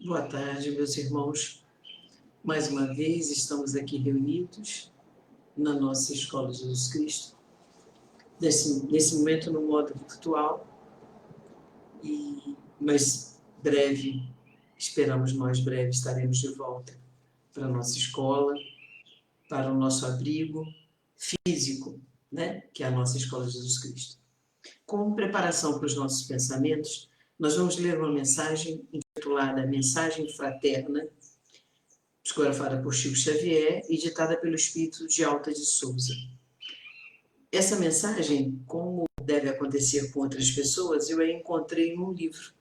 Boa tarde, meus irmãos. Mais uma vez estamos aqui reunidos na nossa Escola de Jesus Cristo, nesse momento no modo virtual, mas breve, esperamos nós breve estaremos de volta para a nossa escola, para o nosso abrigo físico, né? Que é a nossa Escola de Jesus Cristo. Como preparação para os nossos pensamentos, nós vamos ler uma mensagem intitulada Mensagem Fraterna, psicografada por Chico Xavier e ditada pelo Espírito de Alta de Souza. Essa mensagem, como deve acontecer com outras pessoas, eu a encontrei num livro.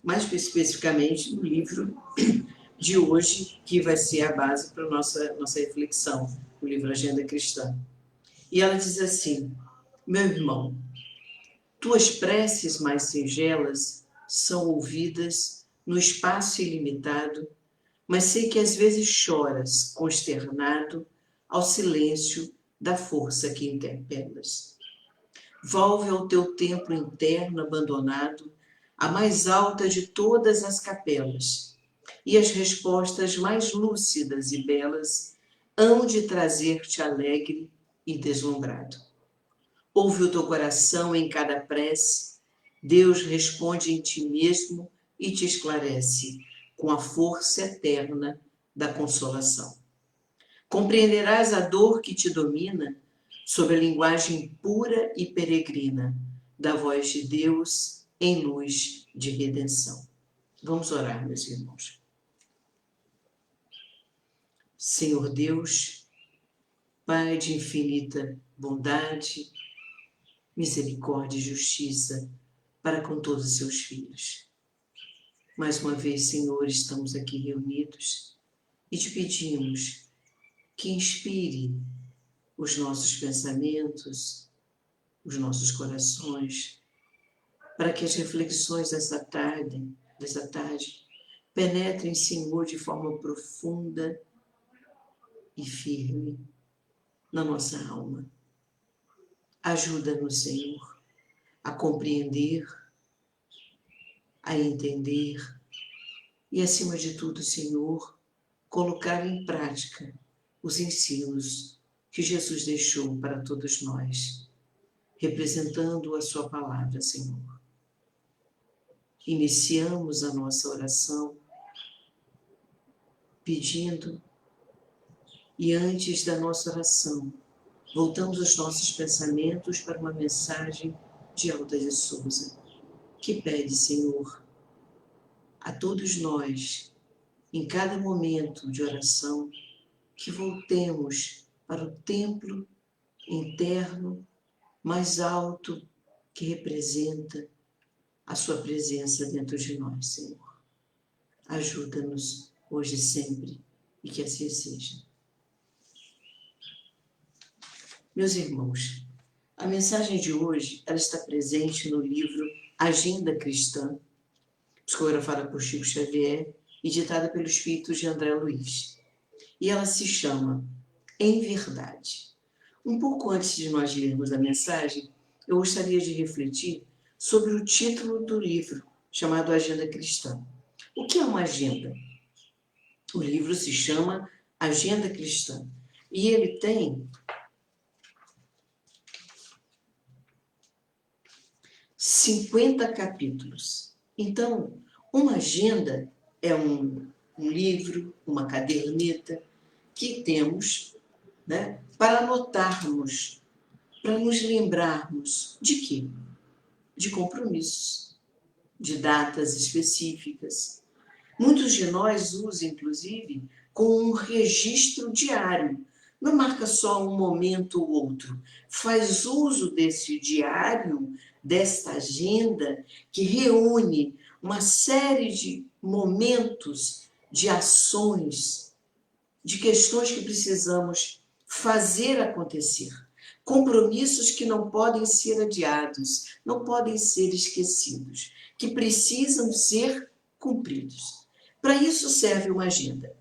Mais especificamente no livro de hoje, que vai ser a base para a nossa reflexão, o livro Agenda Cristã. E ela diz assim: meu irmão, tuas preces mais singelas são ouvidas no espaço ilimitado, mas sei que às vezes choras, consternado, ao silêncio da força que interpelas. Volve ao teu templo interno abandonado, a mais alta de todas as capelas, e as respostas mais lúcidas e belas hão de trazer-te alegre e deslumbrado. Ouve o teu coração em cada prece, Deus responde em ti mesmo e te esclarece com a força eterna da consolação. Compreenderás a dor que te domina sob a linguagem pura e peregrina da voz de Deus em luz de redenção. Vamos orar, meus irmãos. Senhor Deus, Pai de infinita bondade, misericórdia e justiça para com todos os seus filhos. Mais uma vez, Senhor, estamos aqui reunidos e te pedimos que inspire os nossos pensamentos, os nossos corações, para que as reflexões dessa tarde penetrem, Senhor, de forma profunda e firme na nossa alma. Ajuda-nos, Senhor, a compreender, a entender e, acima de tudo, Senhor, colocar em prática os ensinos que Jesus deixou para todos nós, representando a sua palavra, Senhor. Iniciamos a nossa oração pedindo, e antes da nossa oração, voltamos os nossos pensamentos para uma mensagem de Alta de Souza, que pede, Senhor, a todos nós, em cada momento de oração, que voltemos para o templo interno mais alto que representa a sua presença dentro de nós, Senhor. Ajuda-nos hoje e sempre, e que assim seja. Meus irmãos, a mensagem de hoje ela está presente no livro Agenda Cristã, psicografada por Chico Xavier e ditada pelo Espírito de André Luiz. E ela se chama Em Verdade. Um pouco antes de nós lermos a mensagem, eu gostaria de refletir sobre o título do livro, chamado Agenda Cristã. O que é uma agenda? O livro se chama Agenda Cristã e ele tem 50 capítulos. Então, uma agenda é um livro, uma caderneta que temos, né, para anotarmos, para nos lembrarmos de quê? De compromissos, de datas específicas. Muitos de nós usam, inclusive, como um registro diário. Não marca só um momento ou outro. Faz uso desse diário, desta agenda, que reúne uma série de momentos, de ações, de questões que precisamos fazer acontecer. Compromissos que não podem ser adiados, não podem ser esquecidos, que precisam ser cumpridos. Para isso serve uma agenda.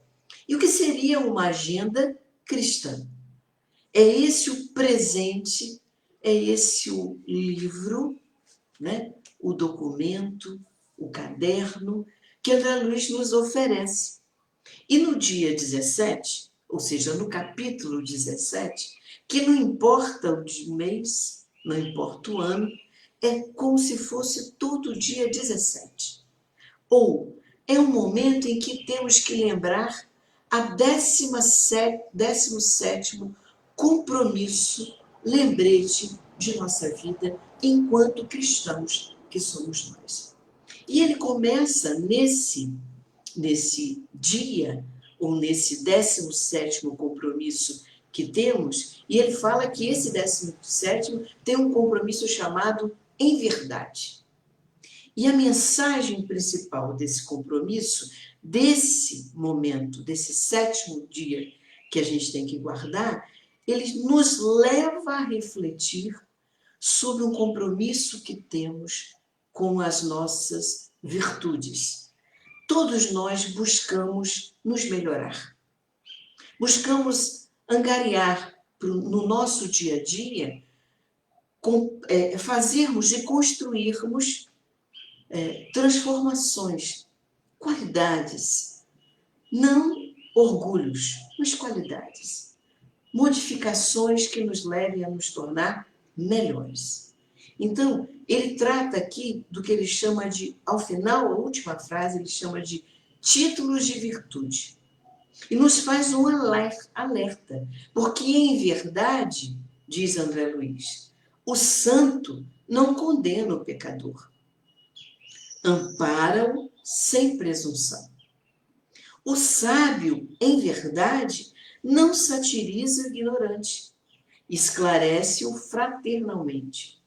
E o que seria uma agenda cristã? É esse o presente, é esse o livro, né? O documento, o caderno, que André Luiz nos oferece. E no dia 17, ou seja, no capítulo 17, que não importa o mês, não importa o ano, é como se fosse todo dia 17. Ou é um momento em que temos que lembrar a 17º compromisso, lembrete de nossa vida enquanto cristãos que somos nós. E ele começa nesse dia, ou nesse 17º compromisso que temos, e ele fala que esse 17º tem um compromisso chamado em verdade. E a mensagem principal desse compromisso, desse momento, desse 7º dia que a gente tem que guardar, ele nos leva a refletir sobre um compromisso que temos com as nossas virtudes. Todos nós buscamos nos melhorar. Buscamos angariar no nosso dia a dia, fazermos e construirmos transformações, qualidades, não orgulhos, mas qualidades. Modificações que nos levem a nos tornar melhores. Então, ele trata aqui do que ele chama de, ao final, a última frase, ele chama de títulos de virtude. E nos faz um alerta, porque em verdade, diz André Luiz, o santo não condena o pecador, ampara-o sem presunção. O sábio, em verdade, não satiriza o ignorante, esclarece-o fraternalmente.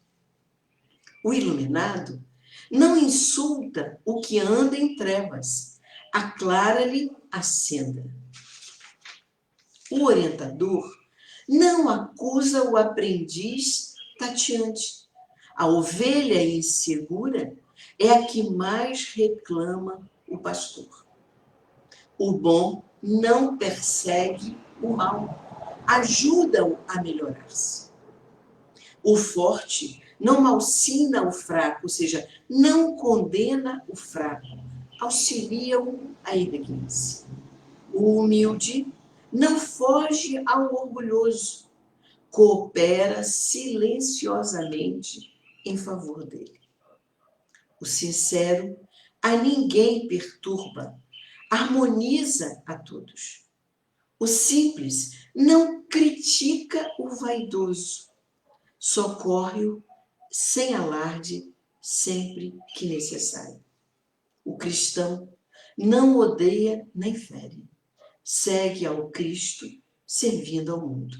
O iluminado não insulta o que anda em trevas, aclara-lhe a senda. O orientador não acusa o aprendiz tateante. A ovelha insegura é a que mais reclama o pastor. O bom não persegue o mal, ajuda-o a melhorar-se. O forte não malsina o fraco, ou seja, não condena o fraco, auxilia-o a erguer-se. O humilde não foge ao orgulhoso, coopera silenciosamente em favor dele. O sincero a ninguém perturba, harmoniza a todos. O simples não critica o vaidoso, socorre-o sem alarde sempre que necessário. O cristão não odeia nem fere, segue ao Cristo servindo ao mundo.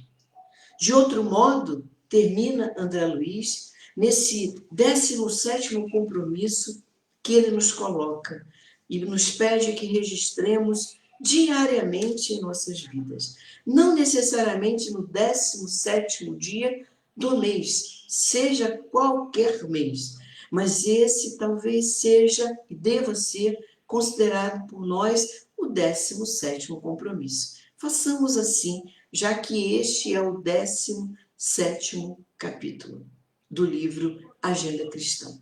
De outro modo, termina André Luiz nesse 17º compromisso que ele nos coloca e nos pede que registremos diariamente em nossas vidas. Não necessariamente no 17º dia do mês, seja qualquer mês, mas esse talvez seja e deva ser considerado por nós o 17º compromisso. Façamos assim, já que este é o 17º capítulo do livro Agenda Cristã.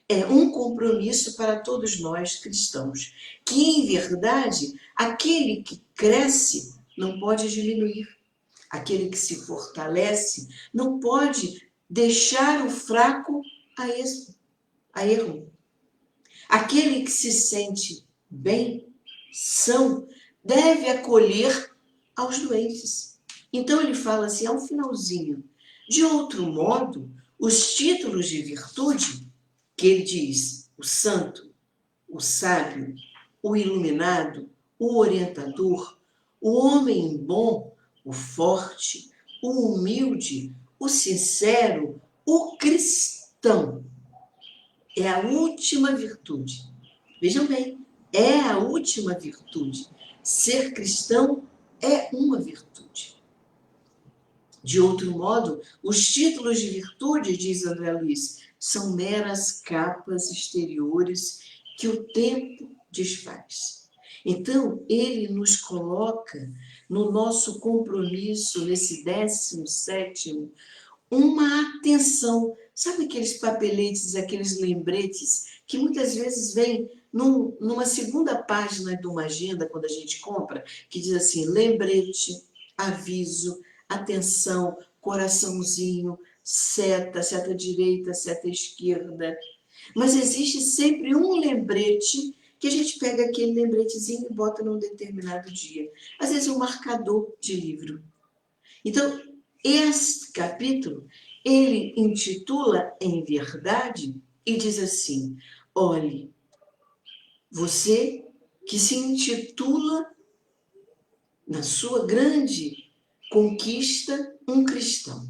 É um compromisso para todos nós cristãos, que em verdade, aquele que cresce não pode diminuir, aquele que se fortalece não pode deixar o fraco a erro. Aquele que se sente bem, são, deve acolher aos doentes. Então ele fala assim, ao finalzinho, de outro modo, os títulos de virtude, que ele diz, o santo, o sábio, o iluminado, o orientador, o homem bom, o forte, o humilde, o sincero, o cristão. É a última virtude. Vejam bem, é a última virtude. Ser cristão é uma virtude. De outro modo, os títulos de virtude, diz André Luiz, são meras capas exteriores que o tempo desfaz. Então, ele nos coloca no nosso compromisso, nesse 17º, uma atenção. Sabe aqueles papeletes, aqueles lembretes que muitas vezes vêm numa segunda página de uma agenda, quando a gente compra, que diz assim, lembrete, aviso, atenção, coraçãozinho, seta direita, seta esquerda. Mas existe sempre um lembrete que a gente pega aquele lembretezinho e bota num determinado dia. Às vezes um marcador de livro. Então, este capítulo, ele intitula Em Verdade e diz assim, olhe, você que se intitula, na sua grande conquista, um cristão.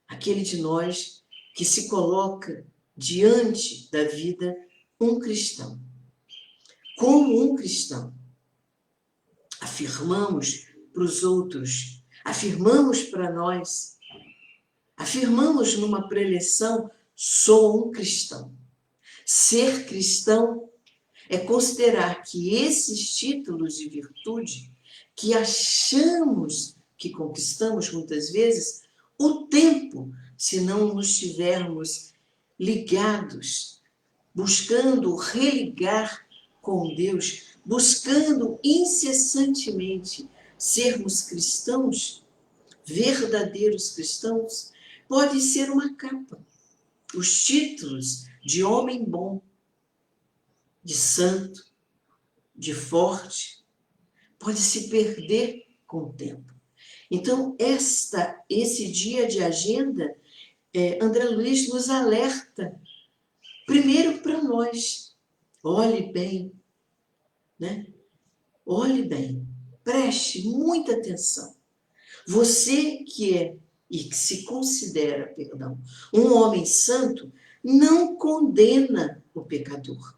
Aquele de nós que se coloca diante da vida um cristão. Como um cristão, afirmamos para os outros, afirmamos para nós, afirmamos numa preleção, sou um cristão. Ser cristão é considerar que esses títulos de virtude que achamos que conquistamos muitas vezes, o tempo, se não nos tivermos ligados, buscando religar com Deus, buscando incessantemente sermos cristãos, verdadeiros cristãos, pode ser uma capa. Os títulos de homem bom, de santo, de forte, pode se perder com o tempo. Então, esse dia de agenda, André Luiz nos alerta, primeiro para nós, olhe bem, né? Olhe bem, preste muita atenção. Você que é e que se considera, perdão, um homem santo, não condena o pecador.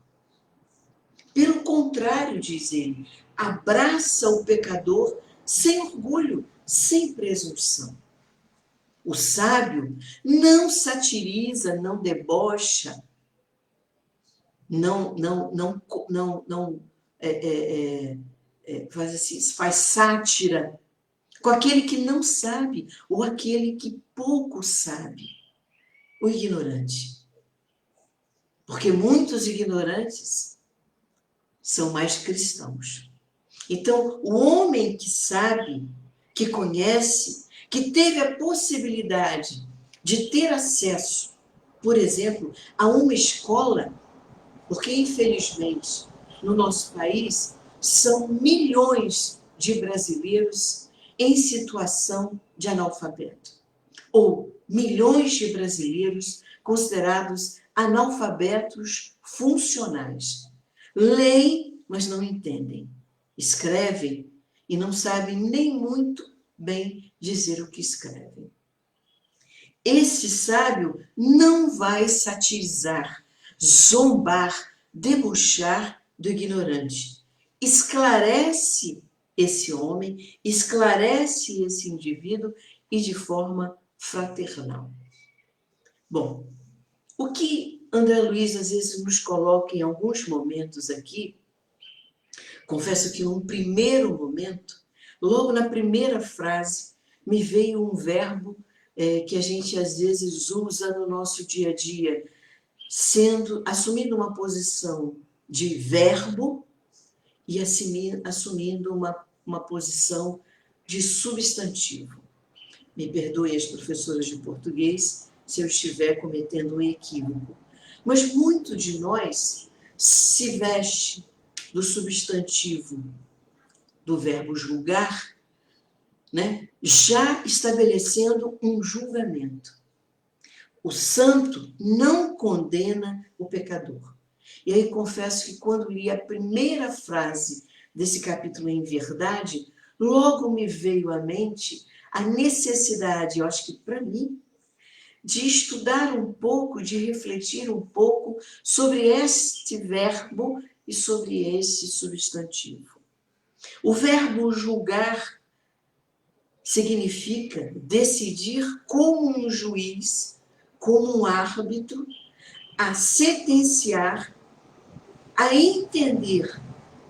Pelo contrário, diz ele, abraça o pecador sem orgulho, sem presunção. O sábio não satiriza, não debocha, não faz sátira com aquele que não sabe ou aquele que pouco sabe, o ignorante. Porque muitos ignorantes são mais cristãos. Então, o homem que sabe, que conhece, que teve a possibilidade de ter acesso, por exemplo, a uma escola, porque, infelizmente, no nosso país, são milhões de brasileiros em situação de analfabeto, ou milhões de brasileiros considerados analfabetos funcionais. Leem, mas não entendem. Escrevem e não sabem nem muito bem dizer o que escrevem. Esse sábio não vai satirizar, zombar, debochar do ignorante. Esclarece esse homem, esclarece esse indivíduo e de forma fraternal. Bom, o que André Luiz às vezes nos coloca em alguns momentos aqui, confesso que num primeiro momento, logo na primeira frase, me veio um verbo que a gente às vezes usa no nosso dia a dia, assumindo uma posição de verbo e assumindo uma posição de substantivo. Me perdoem as professoras de português se eu estiver cometendo um equívoco. Mas muito de nós se veste do substantivo do verbo julgar, né? Já estabelecendo um julgamento. O santo não condena o pecador. E aí confesso que quando li a primeira frase desse capítulo Em Verdade, logo me veio à mente a necessidade, eu acho que para mim, de estudar um pouco, de refletir um pouco sobre este verbo e sobre este substantivo. O verbo julgar significa decidir como um juiz, como um árbitro, a sentenciar, a entender,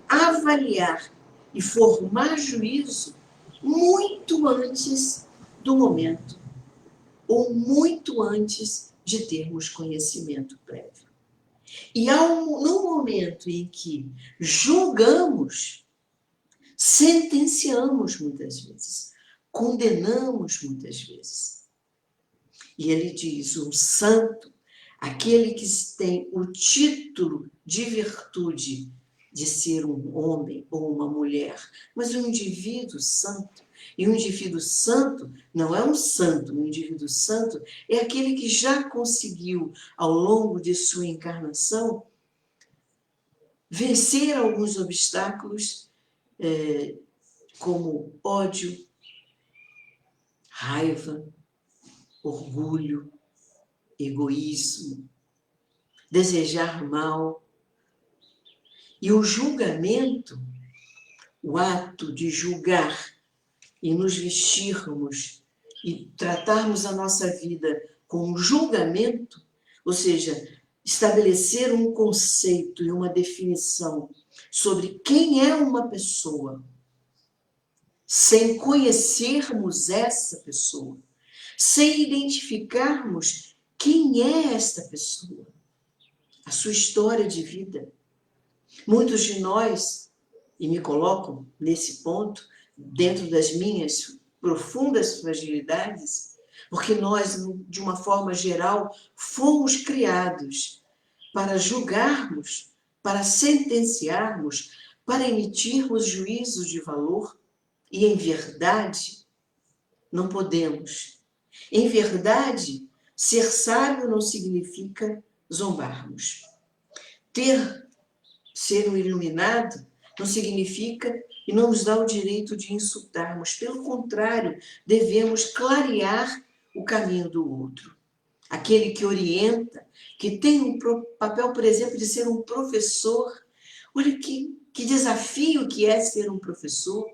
a avaliar e formar juízo muito antes do momento, ou muito antes de termos conhecimento prévio. E no momento em que julgamos, sentenciamos muitas vezes, condenamos muitas vezes. E ele diz, um santo, aquele que tem o título de virtude de ser um homem ou uma mulher, mas um indivíduo santo. E um indivíduo santo não é um santo, um indivíduo santo é aquele que já conseguiu, ao longo de sua encarnação, vencer alguns obstáculos, como ódio, raiva, orgulho, egoísmo, desejar mal. E o julgamento, o ato de julgar e nos vestirmos e tratarmos a nossa vida com julgamento, ou seja, estabelecer um conceito e uma definição sobre quem é uma pessoa, sem conhecermos essa pessoa, sem identificarmos quem é esta pessoa, a sua história de vida. Muitos de nós, e me coloco nesse ponto, dentro das minhas profundas fragilidades, porque nós, de uma forma geral, fomos criados para julgarmos, para sentenciarmos, para emitirmos juízos de valor, e em verdade, não podemos. Em verdade, ser sábio não significa zombarmos. Ser um iluminado não significa e não nos dá o direito de insultarmos. Pelo contrário, devemos clarear o caminho do outro. Aquele que orienta, que tem um papel, por exemplo, de ser um professor. Olha que desafio que é ser um professor,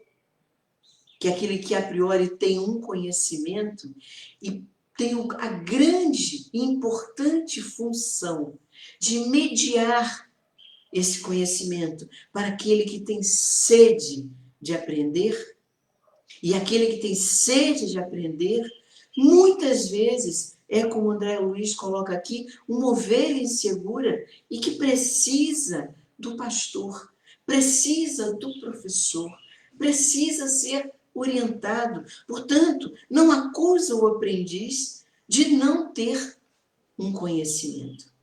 que é aquele que a priori tem um conhecimento e tem a grande e importante função de mediar esse conhecimento para aquele que tem sede de aprender. E aquele que tem sede de aprender, muitas vezes, é como André Luiz coloca aqui, uma ovelha insegura e que precisa do pastor, precisa do professor, precisa ser orientado. Portanto, não acusa o aprendiz de não ter um conhecimento.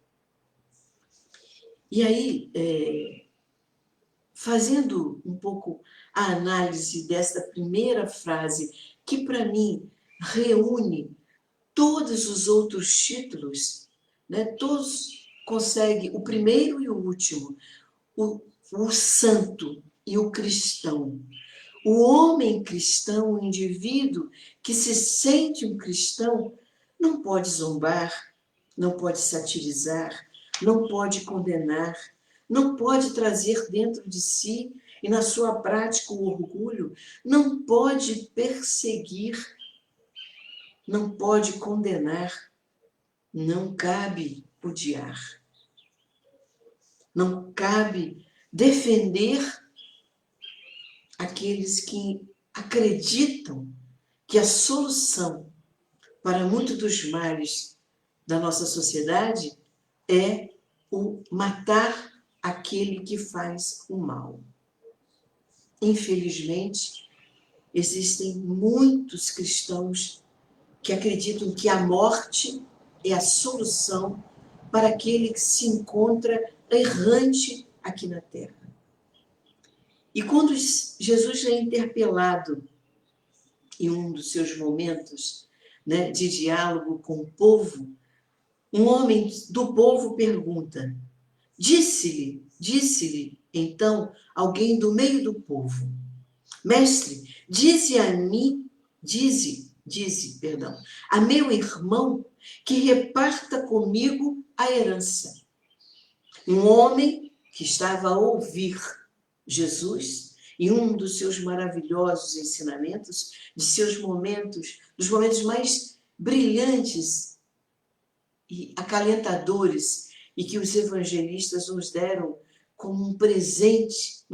E aí, fazendo um pouco a análise dessa primeira frase, que para mim reúne todos os outros títulos, né? Todos conseguem, o primeiro e o último, o santo e o cristão. O homem cristão, o indivíduo que se sente um cristão, não pode zombar, não pode satirizar, não pode condenar, não pode trazer dentro de si e na sua prática o orgulho, não pode perseguir, não pode condenar, não cabe odiar, não cabe defender aqueles que acreditam que a solução para muitos dos males da nossa sociedade é o matar aquele que faz o mal. Infelizmente, existem muitos cristãos que acreditam que a morte é a solução para aquele que se encontra errante aqui na Terra. E quando Jesus é interpelado em um dos seus momentos, né, de diálogo com o povo, um homem do povo pergunta, disse-lhe, então, alguém do meio do povo, mestre, dize, a meu irmão que reparta comigo a herança. Um homem que estava a ouvir Jesus em um dos seus maravilhosos ensinamentos, dos momentos mais brilhantes e acalentadores, e que os evangelistas nos deram como um presente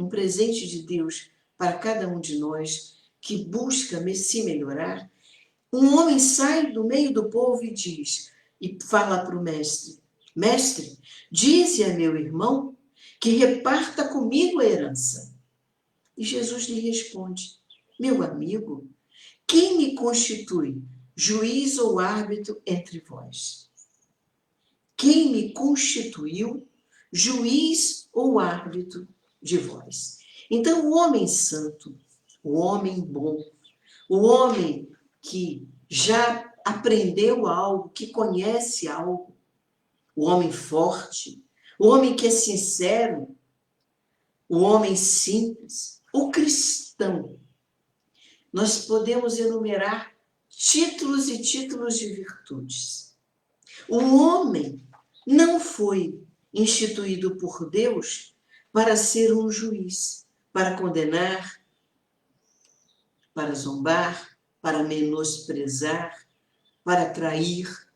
de Deus para cada um de nós que busca se melhorar. Um homem sai do meio do povo e diz, e fala para o mestre, Mestre, dize a meu irmão que reparta comigo a herança. E Jesus lhe responde: meu amigo, quem me constitui juiz ou árbitro entre vós? Quem me constituiu juiz ou árbitro de vós? Então, o homem santo, o homem bom, o homem que já aprendeu algo, que conhece algo, o homem forte, o homem que é sincero, o homem simples, o cristão. Nós podemos enumerar títulos e títulos de virtudes. O homem não foi instituído por Deus para ser um juiz, para condenar, para zombar, para menosprezar, para trair,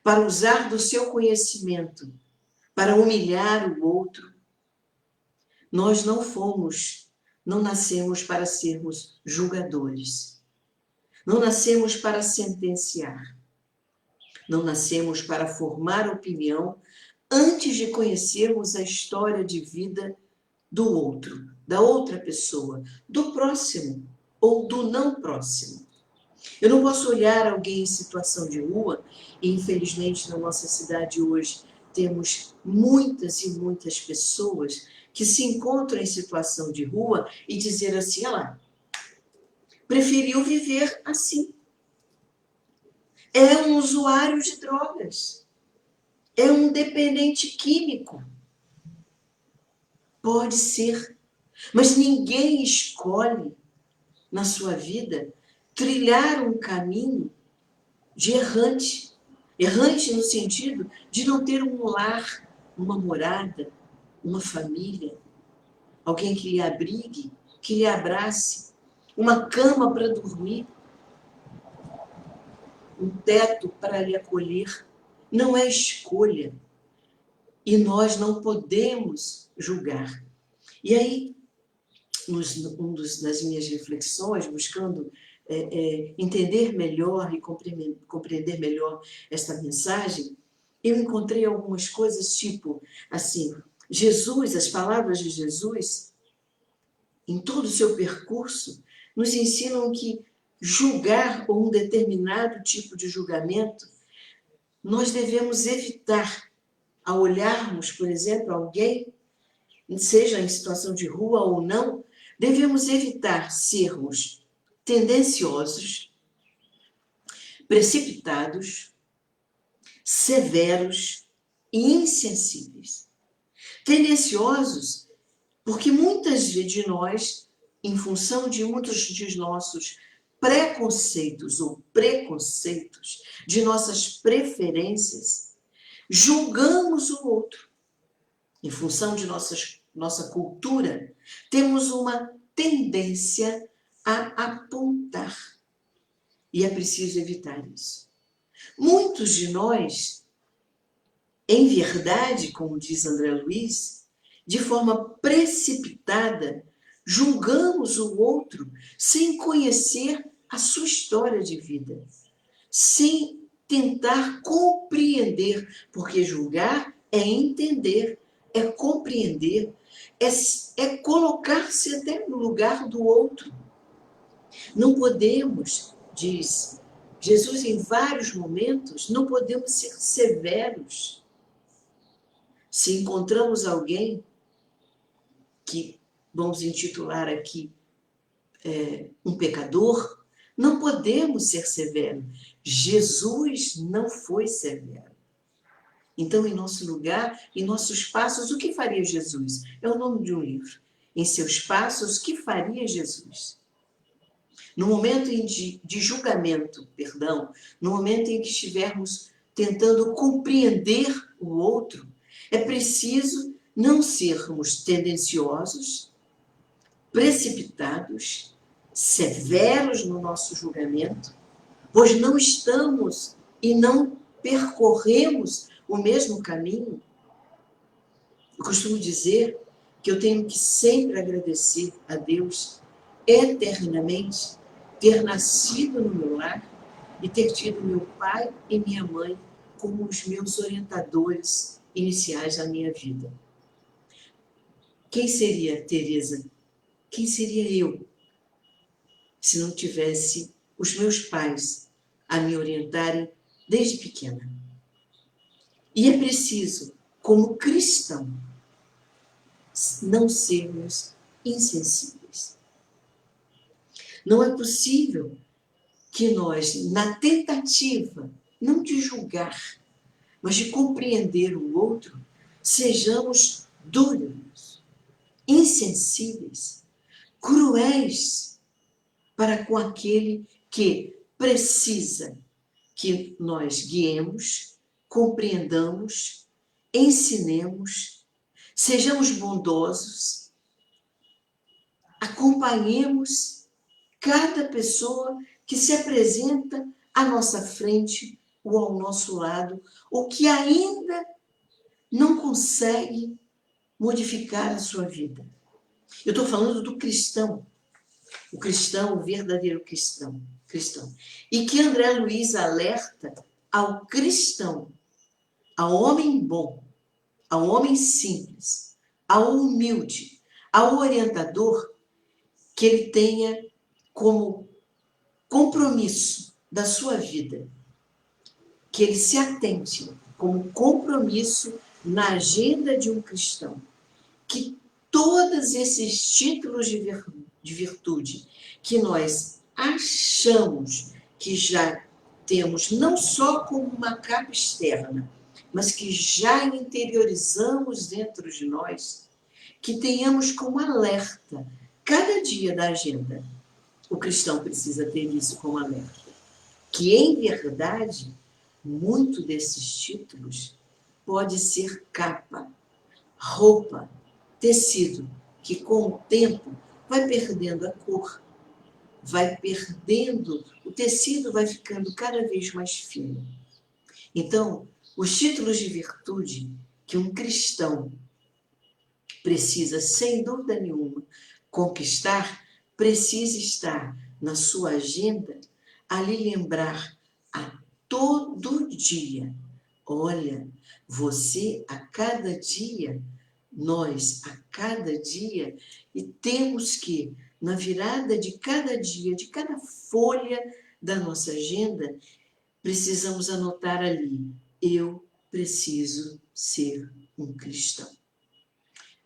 para usar do seu conhecimento, para humilhar o outro. Nós não nascemos para sermos julgadores. Não nascemos para sentenciar. Não nascemos para formar opinião antes de conhecermos a história de vida do outro, da outra pessoa, do próximo ou do não próximo. Eu não posso olhar alguém em situação de rua, e infelizmente na nossa cidade hoje temos muitas e muitas pessoas que se encontram em situação de rua e dizer assim: olha lá, preferiu viver assim. É um usuário de drogas. É um dependente químico. Pode ser. Mas ninguém escolhe na sua vida trilhar um caminho de errante. Errante no sentido de não ter um lar, uma morada, uma família, alguém que lhe abrigue, que lhe abrace, uma cama para dormir, um teto para lhe acolher. Não é escolha. E nós não podemos julgar. E aí, nas minhas reflexões, buscando entender melhor e compreender melhor esta mensagem, eu encontrei algumas coisas tipo, assim, Jesus, as palavras de Jesus, em todo o seu percurso, nos ensinam que julgar ou um determinado tipo de julgamento, nós devemos evitar ao olharmos, por exemplo, alguém, seja em situação de rua ou não, devemos evitar sermos tendenciosos, precipitados, severos e insensíveis. Tendenciosos porque muitas de nós, em função de muitos de nossos preconceitos ou preconceitos, de nossas preferências, julgamos o outro. Em função de nossa cultura, temos uma tendência a apontar. E é preciso evitar isso. Muitos de nós, em verdade, como diz André Luiz, de forma precipitada, julgamos o outro sem conhecer a sua história de vida, sem tentar compreender, porque julgar é entender, é compreender, é colocar-se até no lugar do outro. Não podemos, diz Jesus em vários momentos, não podemos ser severos. Se encontramos alguém que vamos intitular aqui um pecador, não podemos ser severos. Jesus não foi severo. Então, em nosso lugar, em nossos passos, o que faria Jesus? É o nome de um livro. Em seus passos, o que faria Jesus? No momento de julgamento, no momento em que estivermos tentando compreender o outro, é preciso não sermos tendenciosos, precipitados, severos no nosso julgamento, pois não estamos e não percorremos o mesmo caminho. Eu costumo dizer que eu tenho que sempre agradecer a Deus eternamente ter nascido no meu lar e ter tido meu pai e minha mãe como os meus orientadores iniciais na minha vida. Quem seria Teresa? Quem seria eu se não tivesse os meus pais a me orientarem desde pequena? E é preciso, como cristão, não sermos insensíveis. Não é possível que nós, na tentativa, não de julgar, mas de compreender o outro, sejamos duros, insensíveis, cruéis para com aquele que precisa que nós guiemos, compreendamos, ensinemos, sejamos bondosos, acompanhemos cada pessoa que se apresenta à nossa frente ou ao nosso lado, ou que ainda não consegue modificar a sua vida. Eu estou falando do cristão, o cristão, o verdadeiro cristão. E que André Luiz alerta ao cristão, ao homem bom, ao homem simples, ao humilde, ao orientador, que ele tenha como compromisso da sua vida, que ele se atente como compromisso na agenda de um cristão, que todos esses títulos de virtude que nós achamos que já temos, não só como uma capa externa, mas que já interiorizamos dentro de nós, que tenhamos como alerta cada dia da agenda. O cristão precisa ter isso como alerta. Que, em verdade, muito desses títulos pode ser capa, roupa, tecido, que com o tempo vai perdendo a cor, vai perdendo, o tecido vai ficando cada vez mais fino. Então, os títulos de virtude que um cristão precisa, sem dúvida nenhuma, conquistar, precisa estar na sua agenda a lhe lembrar a todo dia. Olha, você a cada dia, nós a cada dia, e temos que, na virada de cada dia, de cada folha da nossa agenda, precisamos anotar ali: eu preciso ser um cristão.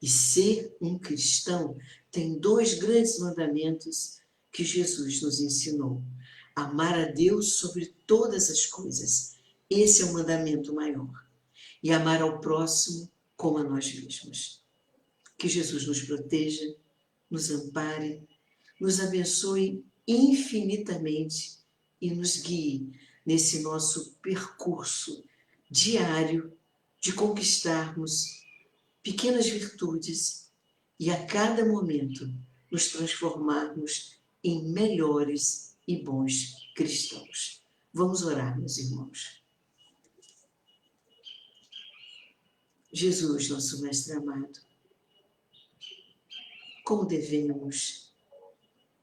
E ser um cristão tem 2 grandes mandamentos que Jesus nos ensinou: amar a Deus sobre todas as coisas. Esse é o mandamento maior. E amar ao próximo como a nós mesmos. Que Jesus nos proteja, nos ampare, nos abençoe infinitamente e nos guie nesse nosso percurso diário de conquistarmos pequenas virtudes e a cada momento nos transformarmos em melhores e bons cristãos. Vamos orar, meus irmãos. Jesus, nosso Mestre amado, como devemos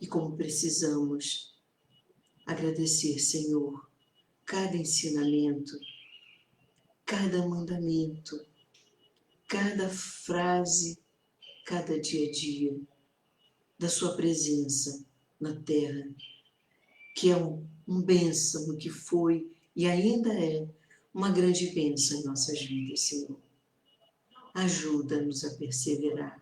e como precisamos agradecer, Senhor, cada ensinamento, cada mandamento, cada frase, cada dia a dia da sua presença na terra, que é um bênção, que foi e ainda é uma grande bênção em nossas vidas, Senhor. Ajuda-nos a perseverar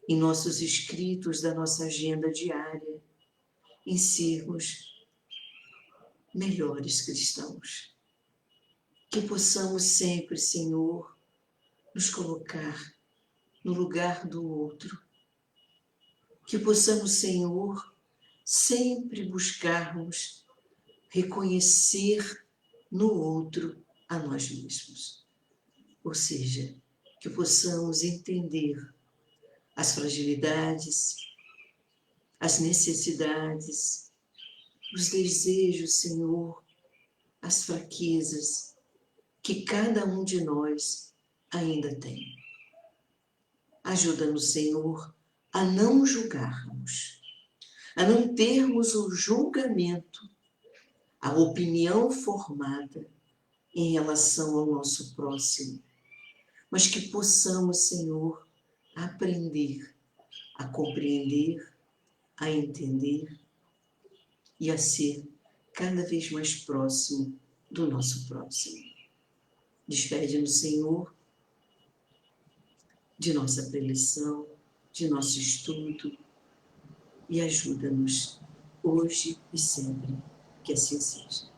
em nossos escritos da nossa agenda diária, em sermos melhores cristãos. Que possamos sempre, Senhor, nos colocar no lugar do outro. Que possamos, Senhor, sempre buscarmos reconhecer no outro a nós mesmos. Ou seja, que possamos entender as fragilidades, as necessidades, os desejos, Senhor, as fraquezas que cada um de nós ainda tem. Ajuda-nos, Senhor, a não julgarmos, a não termos o julgamento, a opinião formada em relação ao nosso próximo, mas que possamos, Senhor, aprender a compreender, a entender e a ser cada vez mais próximo do nosso próximo. Despede-nos, Senhor, de nossa preleção, de nosso estudo e ajuda-nos hoje e sempre, que assim seja.